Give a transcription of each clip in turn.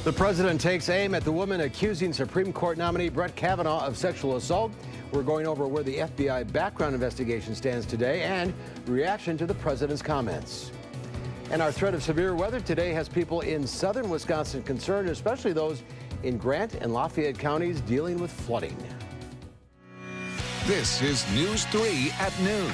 The president takes aim at the woman accusing Supreme Court nominee Brett Kavanaugh of sexual assault. We're going over where the FBI background investigation stands today and reaction to the president's comments. And our threat of severe weather today has people in southern Wisconsin concerned, especially those in Grant and Lafayette counties dealing with flooding. This is News 3 at noon.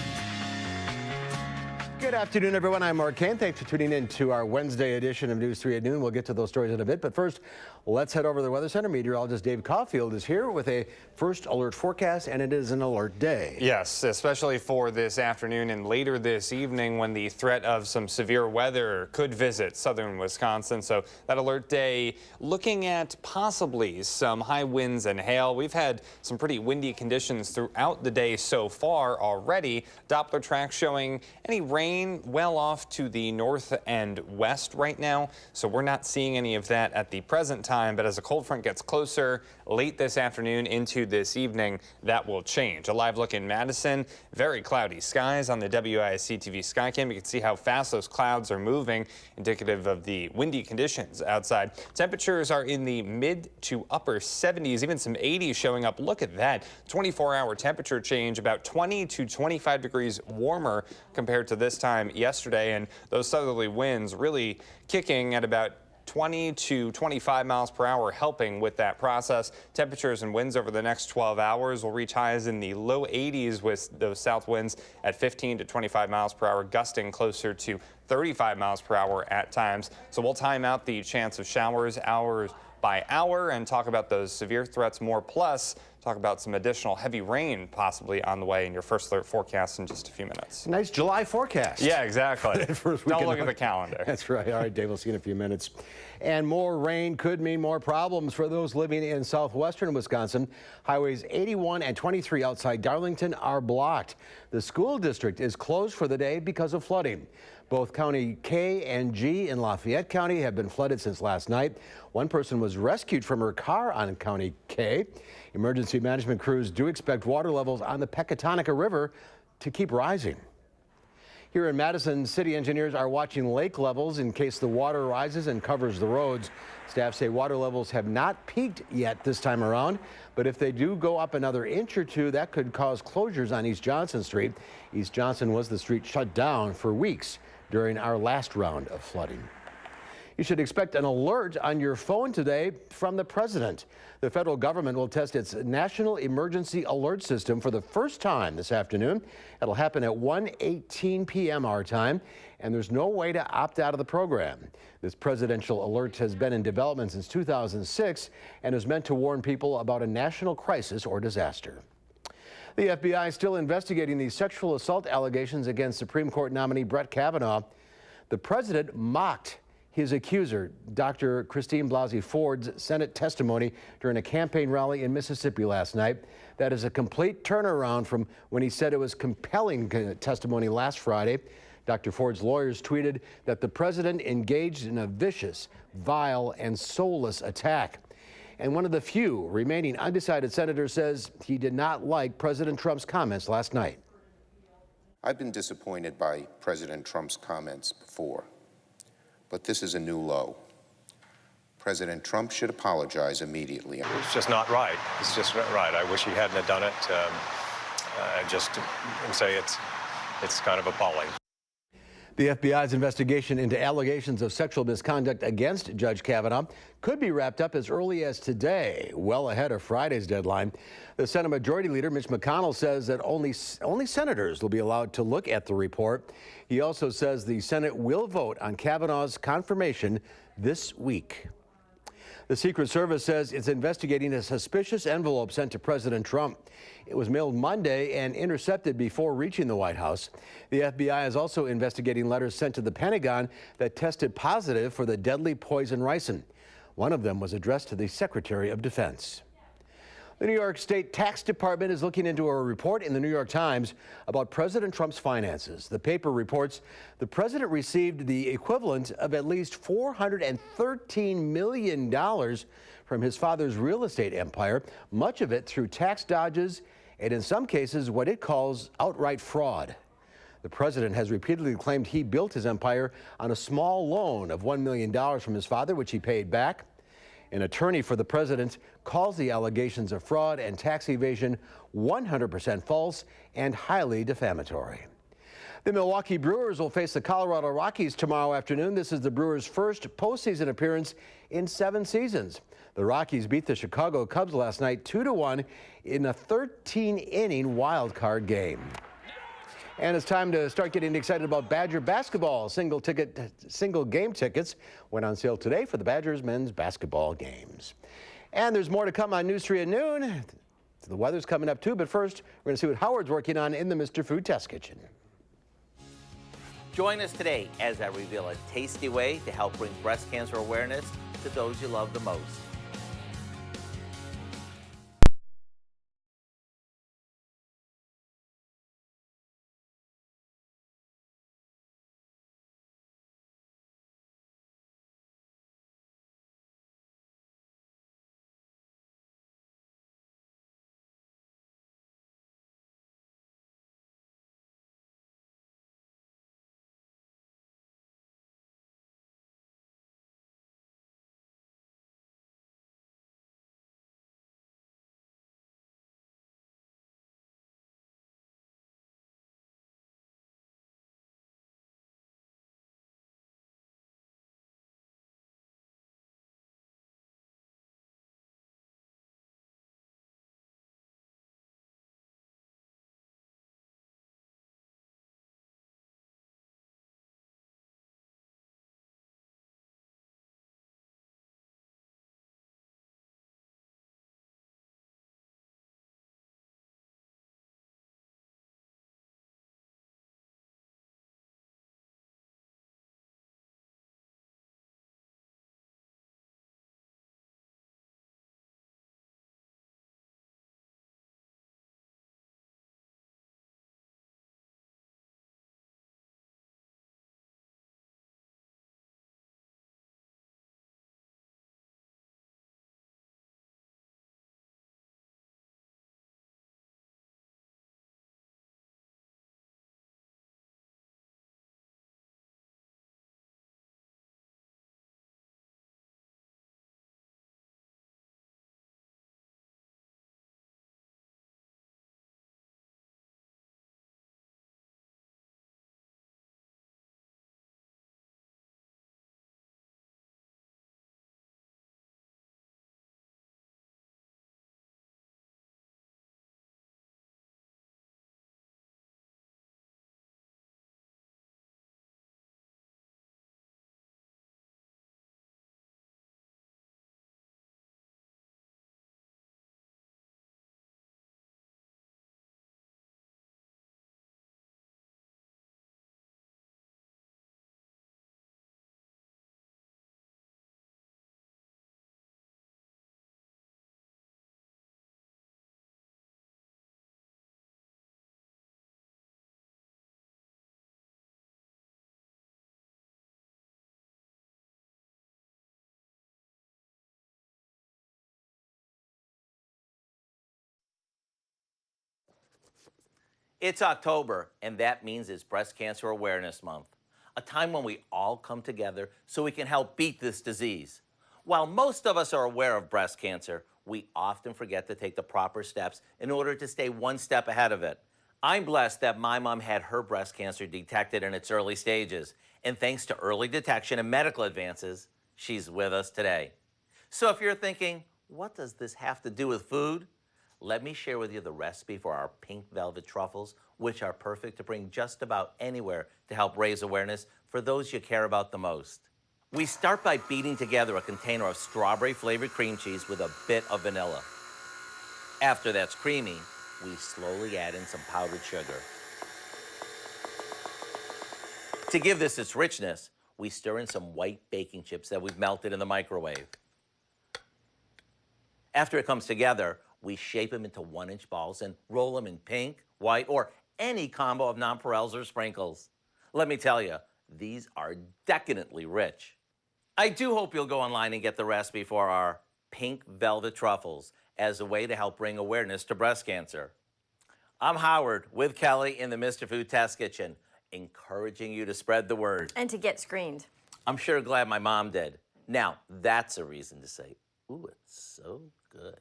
Good afternoon, everyone. I'm Mark Kane. Thanks for tuning in to our Wednesday edition of News 3 at noon. We'll get to those stories in a bit, but first, let's head over to the Weather Center. Meteorologist Dave Caulfield is here with a first alert forecast, and it is an alert day. Yes, especially for this afternoon and later this evening when the threat of some severe weather could visit southern Wisconsin. So that alert day looking at possibly some high winds and hail. We've had some pretty windy conditions throughout the day so far already. Doppler track showing any rain well off to the north and west right now, so we're not seeing any of that at the present time, but as a cold front gets closer late this afternoon into this evening, that will change. A live look in Madison, very cloudy skies on the WISC-TV Skycam. You can see how fast those clouds are moving, indicative of the windy conditions outside. Temperatures are in the mid to upper 70s, even some 80s showing up. Look at that, 24-hour temperature change, about 20 to 25 degrees warmer compared to this time yesterday, and those southerly winds really kicking at about 20 to 25 miles per hour, helping with that process. Temperatures and winds over the next 12 hours will reach highs in the low 80s with those south winds at 15 to 25 miles per hour, gusting closer to 35 miles per hour at times. So we'll time out the chance of showers hours by hour and talk about those severe threats more, plus talk about some additional heavy rain possibly on the way in your first alert forecast in just a few minutes. Nice July forecast. Yeah, exactly. Don't look at the calendar. That's right. All right, Dave, we'll see you in a few minutes. And more rain could mean more problems for those living in southwestern Wisconsin. Highways 81 and 23 outside Darlington are blocked. The school district is closed for the day because of flooding. Both County K and G in Lafayette County have been flooded since last night. One person was rescued from her car on County K. Emergency management crews do expect water levels on the Pecatonica River to keep rising. Here in Madison, city engineers are watching lake levels in case the water rises and covers the roads. Staff say water levels have not peaked yet this time around, but if they do go up another inch or two, that could cause closures on East Johnson Street. East Johnson was the street shut down for weeks during our last round of flooding. You should expect an alert on your phone today from the president. The federal government will test its National Emergency Alert System for the first time this afternoon. It'll happen at 1:18 p.m. our time, and there's no way to opt out of the program. This presidential alert has been in development since 2006 and is meant to warn people about a national crisis or disaster. The FBI is still investigating the sexual assault allegations against Supreme Court nominee Brett Kavanaugh. The president mocked his accuser, Dr. Christine Blasey Ford's Senate testimony during a campaign rally in Mississippi last night. That is a complete turnaround from when he said it was compelling testimony last Friday. Dr. Ford's lawyers tweeted that the president engaged in a vicious, vile, and soulless attack. And one of the few remaining undecided senators says he did not like President Trump's comments last night. I've been disappointed by President Trump's comments before, but this is a new low. President Trump should apologize immediately. It's just not right. It's just not right. I wish he hadn't have done it. Just say it's kind of appalling. The FBI's investigation into allegations of sexual misconduct against Judge Kavanaugh could be wrapped up as early as today, well ahead of Friday's deadline. The Senate Majority Leader, Mitch McConnell, says that only senators will be allowed to look at the report. He also says the Senate will vote on Kavanaugh's confirmation this week. The Secret Service says it's investigating a suspicious envelope sent to President Trump. It was mailed Monday and intercepted before reaching the White House. The FBI is also investigating letters sent to the Pentagon that tested positive for the deadly poison ricin. One of them was addressed to the Secretary of Defense. The New York State Tax Department is looking into a report in the New York Times about President Trump's finances. The paper reports the president received the equivalent of at least $413 million from his father's real estate empire, much of it through tax dodges and in some cases what it calls outright fraud. The president has repeatedly claimed he built his empire on a small loan of $1 million from his father, which he paid back. An attorney for the president calls the allegations of fraud and tax evasion 100% false and highly defamatory. The Milwaukee Brewers will face the Colorado Rockies tomorrow afternoon. This is the Brewers' first postseason appearance in 7 seasons. The Rockies beat the Chicago Cubs last night 2-1 in a 13-inning wild card game. And it's time to start getting excited about Badger basketball. Single game tickets went on sale today for the Badgers men's basketball games. And there's more to come on News 3 at noon. The weather's coming up too, but first we're going to see what Howard's working on in the Mr. Food Test Kitchen. Join us today as I reveal a tasty way to help bring breast cancer awareness to those you love the most. It's October, and that means it's Breast Cancer Awareness Month, a time when we all come together so we can help beat this disease. While most of us are aware of breast cancer, we often forget to take the proper steps in order to stay one step ahead of it. I'm blessed that my mom had her breast cancer detected in its early stages, and thanks to early detection and medical advances, she's with us today. So if you're thinking, what does this have to do with food? Let me share with you the recipe for our pink velvet truffles, which are perfect to bring just about anywhere to help raise awareness for those you care about the most. We start by beating together a container of strawberry-flavored cream cheese with a bit of vanilla. After that's creamy, we slowly add in some powdered sugar. To give this its richness, we stir in some white baking chips that we've melted in the microwave. After it comes together, we shape them into 1-inch balls and roll them in pink, white, or any combo of nonpareils or sprinkles. Let me tell you, these are decadently rich. I do hope you'll go online and get the recipe for our pink velvet truffles as a way to help bring awareness to breast cancer. I'm Howard with Kelly in the Mr. Food Test Kitchen, encouraging you to spread the word. And to get screened. I'm sure glad my mom did. Now, that's a reason to say, Ooh, it's so good.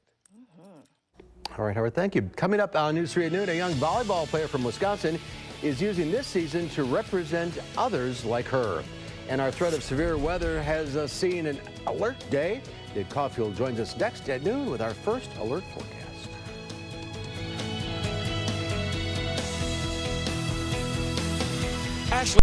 All right, Howard, thank you. Coming up on News 3 at noon, a young volleyball player from Wisconsin is using this season to represent others like her. And our threat of severe weather has us seeing an alert day. Dave Caulfield joins us next at noon with our first alert forecast. Ashley.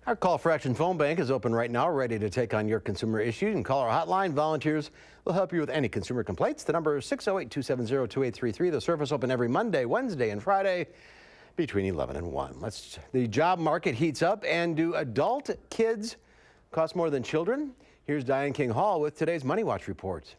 Our Call for Action phone bank is open right now, ready to take on your consumer issues. You can call our hotline. Volunteers will help you with any consumer complaints. The number is 608-270-2833. The service open every Monday, Wednesday, and Friday between 11 and 1. The job market heats up, and do adult kids cost more than children? Here's Diane King Hall with today's Money Watch report.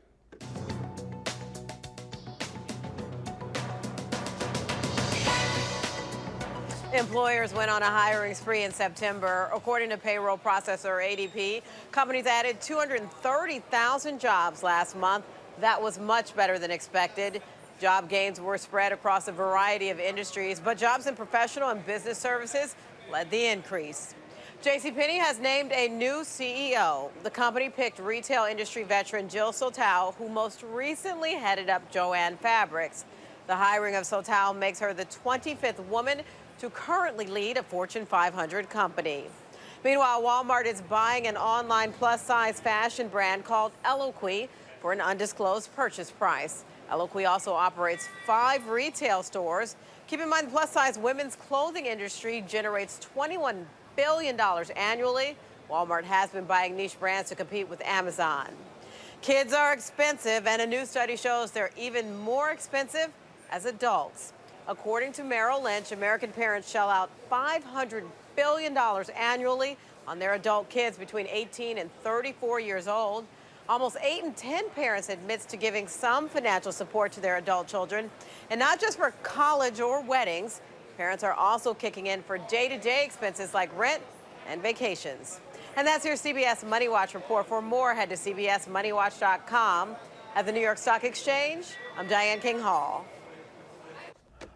Employers went on a hiring spree in September. According to payroll processor ADP, companies added 230,000 jobs last month. That was much better than expected. Job gains were spread across a variety of industries, but jobs in professional and business services led the increase. JCPenney has named a new CEO. The company picked retail industry veteran Jill Soltau, who most recently headed up Joann Fabrics. The hiring of Soltau makes her the 25th woman to currently lead a Fortune 500 company. Meanwhile, Walmart is buying an online plus-size fashion brand called Eloquii for an undisclosed purchase price. Eloquii also operates 5 retail stores. Keep in mind, the plus-size women's clothing industry generates $21 billion annually. Walmart has been buying niche brands to compete with Amazon. Kids are expensive, and a new study shows they're even more expensive as adults. According to Merrill Lynch, American parents shell out $500 billion annually on their adult kids between 18 and 34 years old. Almost 8 in 10 parents admits to giving some financial support to their adult children. And not just for college or weddings, parents are also kicking in for day-to-day expenses like rent and vacations. And that's your CBS Money Watch report. For more, head to cbsmoneywatch.com. At the New York Stock Exchange, I'm Diane King Hall.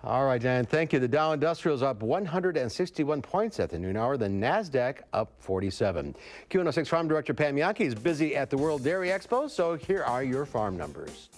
All right, Diane, thank you. The Dow Industrial is up 161 points at the noon hour. The NASDAQ up 47. Q106 Farm Director Pam Yankee is busy at the World Dairy Expo, so here are your farm numbers.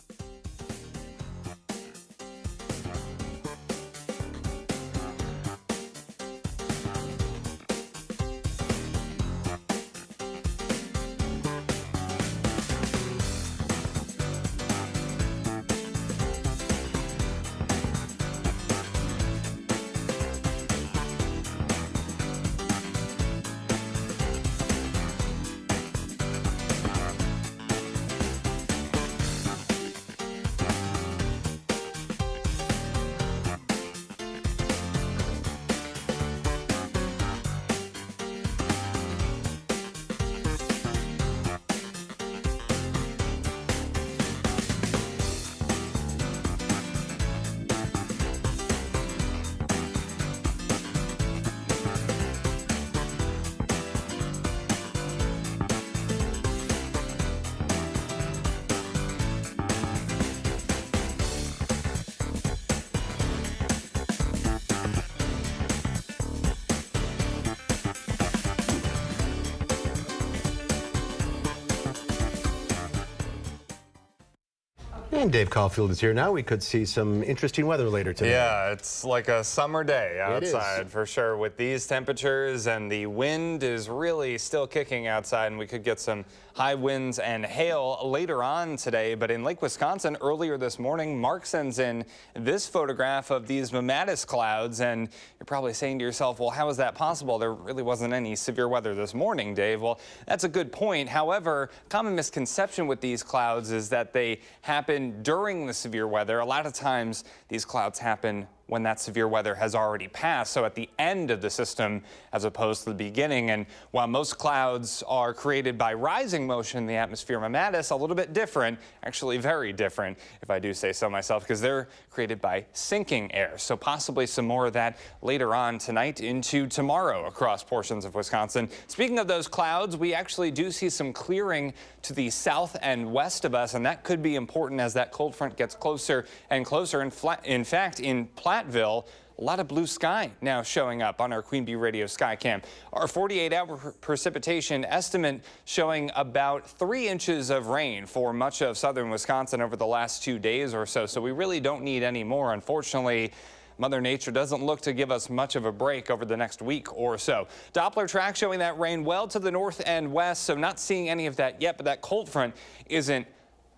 And Dave Caulfield is here now. We could see some interesting weather later today. Yeah, it's like a summer day outside for sure with these temperatures, and the wind is really still kicking outside, and we could get some high winds and hail later on today. But in Lake Wisconsin earlier this morning, Mark sends in this photograph of these Madison clouds, and you're probably saying to yourself, well, how is that possible? There really wasn't any severe weather this morning, Dave. Well, that's a good point. However, common misconception with these clouds is that they happen during the severe weather. A lot of times these clouds happen when that severe weather has already passed, so at the end of the system as opposed to the beginning. And while most clouds are created by rising motion in the atmosphere, Madison a little bit different, actually very different, if I do say so myself, because they're created by sinking air. So possibly some more of that later on tonight into tomorrow across portions of Wisconsin. Speaking of those clouds, we actually do see some clearing to the south and west of us, and that could be important as that cold front gets closer and closer. In fact, in Platteville, a lot of blue sky now showing up on our Queen Bee Radio Skycam. Our 48-hour precipitation estimate showing about 3 inches of rain for much of southern Wisconsin over the last 2 days or so. So we really don't need any more. Unfortunately, Mother Nature doesn't look to give us much of a break over the next week or so. Doppler track showing that rain well to the north and west, so not seeing any of that yet, but that cold front isn't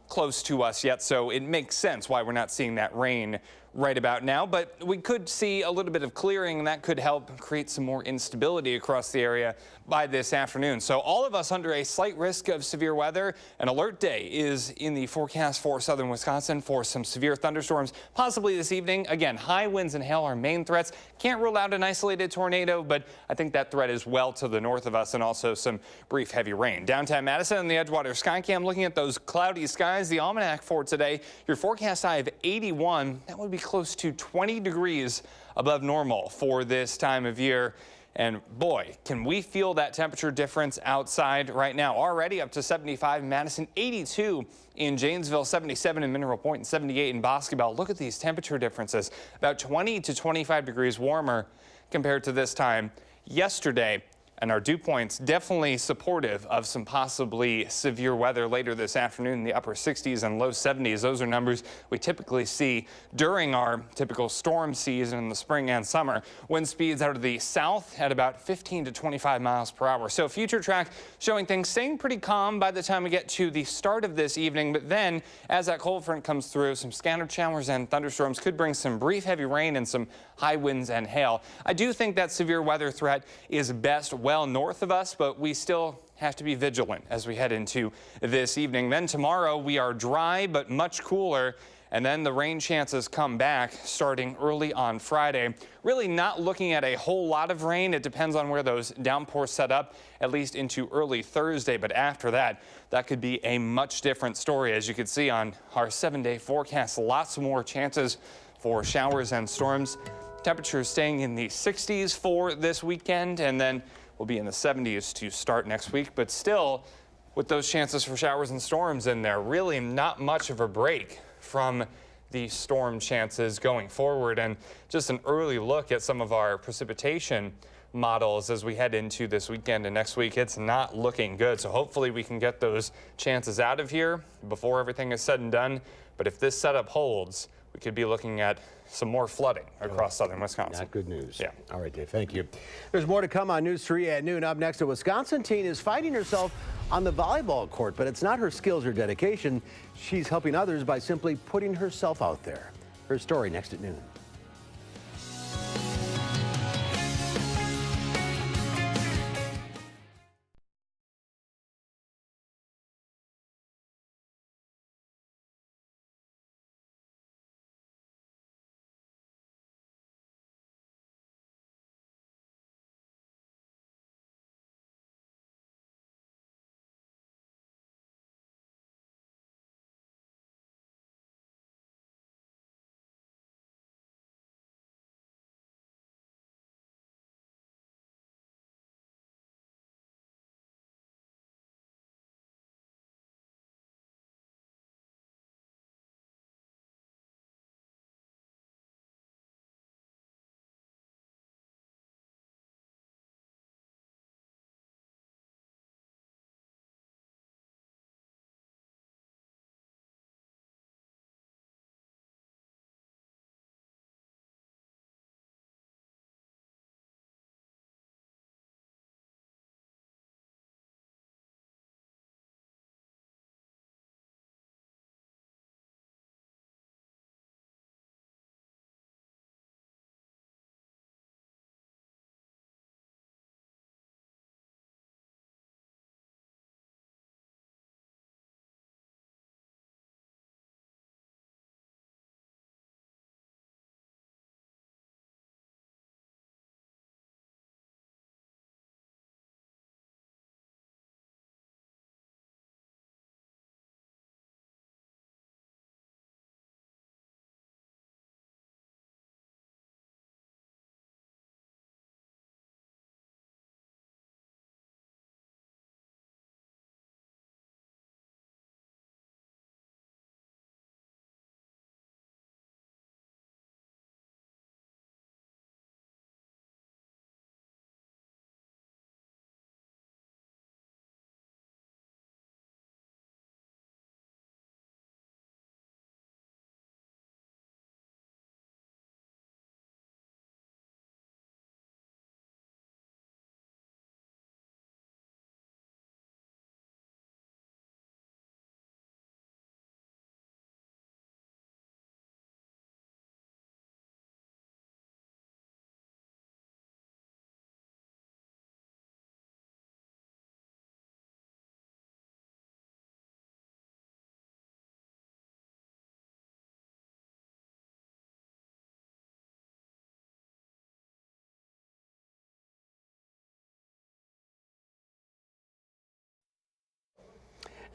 close to us yet, so it makes sense why we're not seeing that rain right about now. But we could see a little bit of clearing, and that could help create some more instability across the area by this afternoon. So all of us under a slight risk of severe weather. An alert day is in the forecast for southern Wisconsin for some severe thunderstorms, possibly this evening. Again, high winds and hail are main threats. Can't rule out an isolated tornado, but I think that threat is well to the north of us, and also some brief heavy rain. Downtown Madison and the Edgewater Skycam looking at those cloudy skies. The almanac for today, your forecast high of 81. That would be close to 20 degrees above normal for this time of year. And boy, can we feel that temperature difference outside right now. Already up to 75 in Madison, 82 in Janesville, 77 in Mineral Point, and 78 in Boscobel. Look at these temperature differences. About 20 to 25 degrees warmer compared to this time yesterday. And our dew points definitely supportive of some possibly severe weather later this afternoon in the upper 60s and low 70s. Those are numbers we typically see during our typical storm season in the spring and summer. Wind speeds out of the south at about 15 to 25 miles per hour. So future track showing things staying pretty calm by the time we get to the start of this evening. But then as that cold front comes through, some scattered showers and thunderstorms could bring some brief heavy rain and some high winds and hail. I do think that severe weather threat is best well north of us, but we still have to be vigilant as we head into this evening. Then tomorrow we are dry but much cooler, And then the rain chances come back starting early on Friday. Really not looking at a whole lot of rain. It depends on where those downpours set up, at least into early Thursday. But after that, that could be a much different story. As you can see on our 7-day forecast, lots more chances for showers and storms. Temperatures staying in the 60s for this weekend, and then we'll be in the 70s to start next week. But still, with those chances for showers and storms in there, really not much of a break from the storm chances going forward. And just an early look at some of our precipitation models as we head into this weekend and next week. It's not looking good. So hopefully we can get those chances out of here before everything is said and done. But if this setup holds, we could be looking at some more flooding across southern Wisconsin. Not good news. Yeah. All right, Dave, thank you. There's more to come on News 3 at noon. Up next, a Wisconsin teen is fighting herself on the volleyball court, but it's not her skills or dedication. She's helping others by simply putting herself out there. Her story next at noon.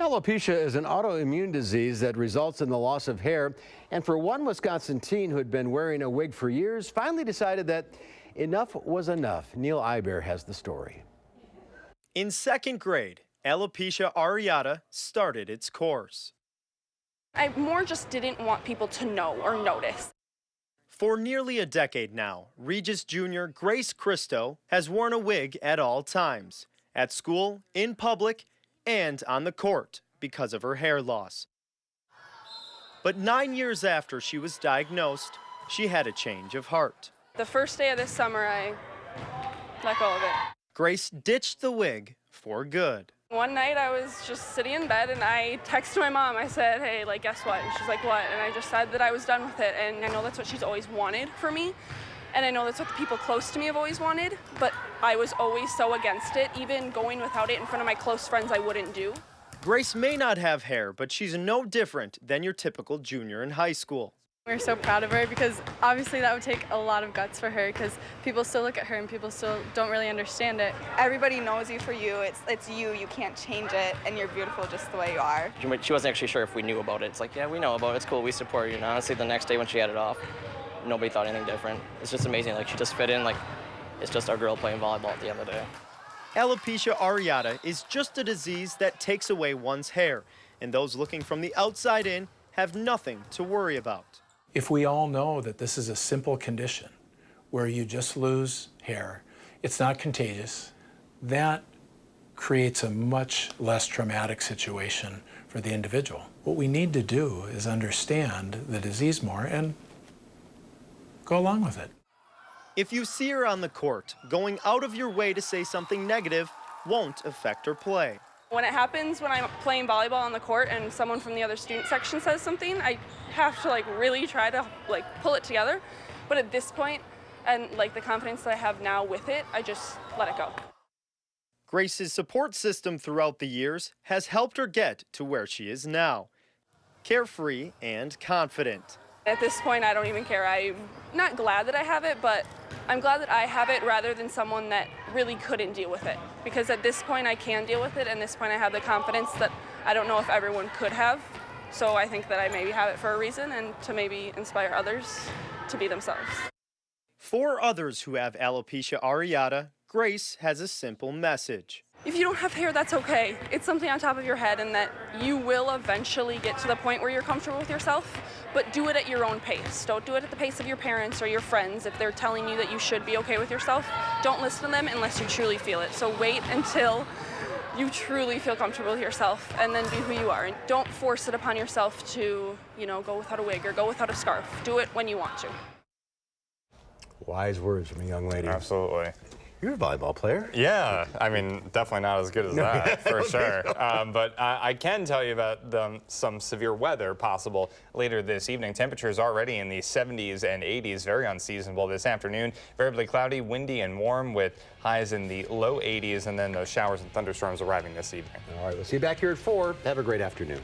Alopecia is an autoimmune disease that results in the loss of hair. And for one Wisconsin teen who had been wearing a wig for years, finally decided that enough was enough. Neil Iber has the story. In second grade, alopecia areata started its course. I more just didn't want people to know or notice. For nearly a decade now, Regis Jr. Grace Christo has worn a wig at all times, at school, in public, and on the court because of her hair loss. But 9 years after she was diagnosed, she had a change of heart. The first day of this summer, I let go of it. Grace ditched the wig for good. One night I was just sitting in bed and I texted my mom. I said, hey, guess what? And she's like, what? And I just said that I was done with it. And I know that's what she's always wanted for me. And I know that's what the people close to me have always wanted, but I was always so against it. Even going without it in front of my close friends, I wouldn't do. Grace may not have hair, but she's no different than your typical junior in high school. We're so proud of her because obviously that would take a lot of guts for her because people still look at her and people still don't really understand it. Everybody knows you for you. It's you. You can't change it, and you're beautiful just the way you are. She wasn't actually sure if we knew about it. It's like, yeah, we know about it. It's cool. We support you. And honestly, the next day when she had it off, nobody thought anything different. It's just amazing. Like, she just fit in like it's just our girl playing volleyball at the end of the day. Alopecia areata is just a disease that takes away one's hair, and those looking from the outside in have nothing to worry about. If we all know that this is a simple condition where you just lose hair, it's not contagious, that creates a much less traumatic situation for the individual. What we need to do is understand the disease more and go along with it. If you see her on the court, going out of your way to say something negative won't affect her play. When it happens, when I'm playing volleyball on the court and someone from the other student section says something, I have to really try to pull it together. But at this point, and the confidence that I have now with it, I just let it go. Grace's support system throughout the years has helped her get to where she is now, carefree and confident. At this point, I don't even care. I'm not glad that I have it, but I'm glad that I have it rather than someone that really couldn't deal with it. Because at this point, I can deal with it, and at this point, I have the confidence that I don't know if everyone could have. So I think that I maybe have it for a reason and to maybe inspire others to be themselves. For others who have alopecia areata, Grace has a simple message. If you don't have hair, that's okay. It's something on top of your head, and that you will eventually get to the point where you're comfortable with yourself, but do it at your own pace. Don't do it at the pace of your parents or your friends. If they're telling you that you should be okay with yourself, don't listen to them unless you truly feel it. So wait until you truly feel comfortable with yourself, and then be who you are. And don't force it upon yourself to, go without a wig or go without a scarf. Do it when you want to. Wise words from a young lady. Absolutely. You're a volleyball player. Yeah, I mean, definitely not as good as that, for sure. But I can tell you about some severe weather possible later this evening. Temperatures already in the 70s and 80s, very unseasonable this afternoon. Variably cloudy, windy, and warm with highs in the low 80s, and then those showers and thunderstorms arriving this evening. All right, we'll see you back here at 4. Have a great afternoon.